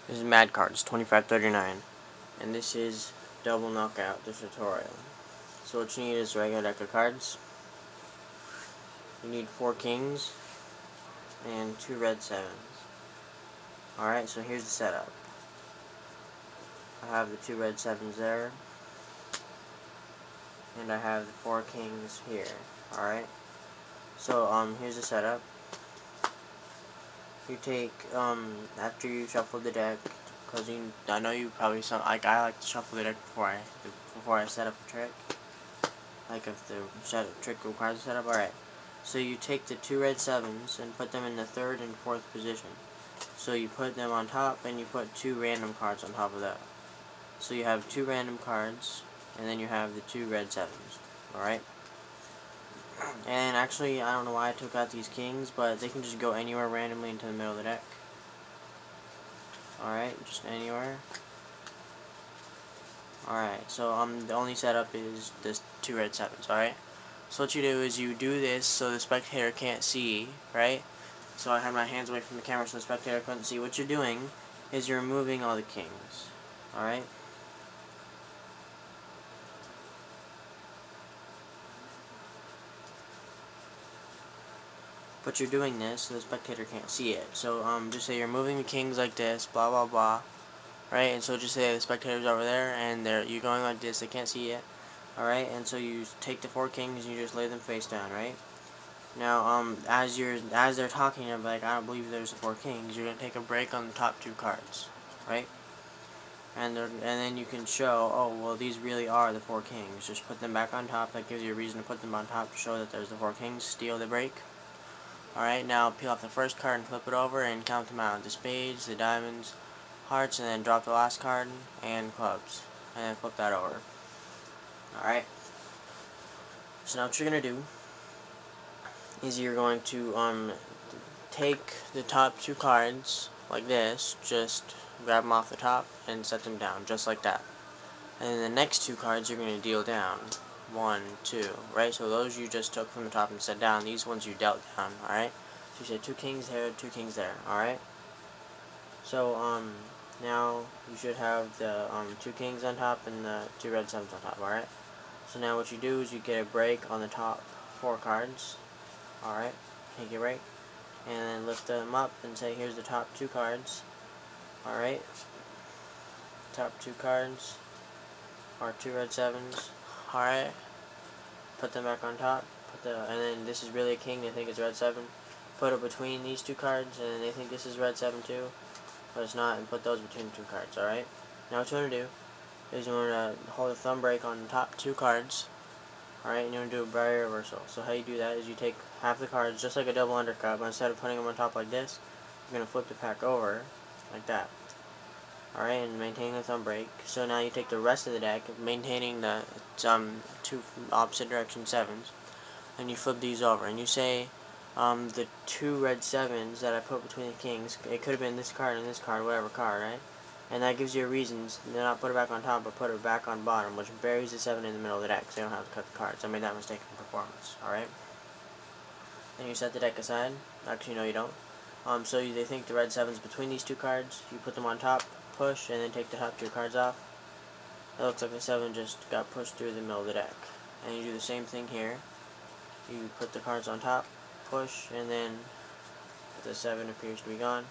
This is Mad Cards 2539, and this is Double Knockout, the tutorial. So what you need is a regular deck of cards. You need 4 kings and 2 red 7s. Alright, so here's the setup. I have the 2 red 7s there, and I have the 4 kings here. Alright, so here's the setup. You take, after you shuffle the deck, because I know you probably I like to shuffle the deck before I set up a trick. Like if the trick requires a setup. Alright, so you take the 2 red 7s and put them in the 3rd and 4th position. So you put them on top and you put 2 random cards on top of that. So you have 2 random cards and then you have the 2 red 7s. Alright? And actually, I don't know why I took out these kings, but they can just go anywhere randomly into the middle of the deck. Alright, just anywhere. Alright, so the only setup is this 2 red 7s, alright? So what you do is you do this so the spectator can't see, right? So I had my hands away from the camera so the spectator couldn't see. What you're doing is you're removing all the kings, alright? But you're doing this so the spectator can't see it. So just say you're moving the kings like this, blah blah blah, right? And so just say the spectator's over there and you're going like this, they can't see it, alright? And so you take the 4 kings and you just lay them face down, right? Now, as they're talking, I'm like, I don't believe there's 4 kings. You're gonna take a break on the top 2 cards, right? And then you can show, oh well, these really are the 4 kings. Just put them back on top. That gives you a reason to put them on top to show that there's the 4 kings. Steal the break. Alright, now peel off the first card and flip it over and count them out. The spades, the diamonds, hearts, and then drop the last card and clubs. And then flip that over. Alright. So now what you're gonna do is you're going to take the top 2 cards like this, just grab them off the top and set them down just like that. And then the next 2 cards you're going to deal down. 1, 2, right? So those you just took from the top and set down, these ones you dealt down, alright? So you said 2 kings here, 2 kings there, alright? So now you should have the 2 kings on top and the 2 red 7s on top, alright? So now what you do is you get a break on the top 4 cards, alright? Take a break. And then lift them up and say, here's the top 2 cards. Alright. Top 2 cards are 2 red 7s. Alright. Put them back on top. And then this is really a king, they think it's red 7. Put it between these 2 cards, and then they think this is red 7 too. But it's not, and put those between the 2 cards, alright? Now what you want to do is you want to hold a thumb break on the top 2 cards. Alright, and you want to do a barrier reversal. So how you do that is you take half the cards, just like a double undercut, but instead of putting them on top like this, you're going to flip the pack over, like that. Alright, and maintain the thumb break. So now you take the rest of the deck, maintaining the 2 opposite direction 7s, and you flip these over. And you say, the 2 red 7s that I put between the kings, it could have been this card and this card, whatever card, right? And that gives you a reason to not put it back on top, but put it back on bottom, which buries the 7 in the middle of the deck, so you don't have to cut the cards. I made that mistake in performance, alright? Then you set the deck aside. Actually, no, you don't. So they think the red 7's between these 2 cards. You put them on top, push, and then take the top 2 cards off. It looks like the 7 just got pushed through the middle of the deck. And you do the same thing here. You put the cards on top, push, and then the 7 appears to be gone.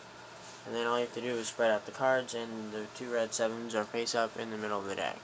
And then all you have to do is spread out the cards, and the 2 red 7s are face up in the middle of the deck.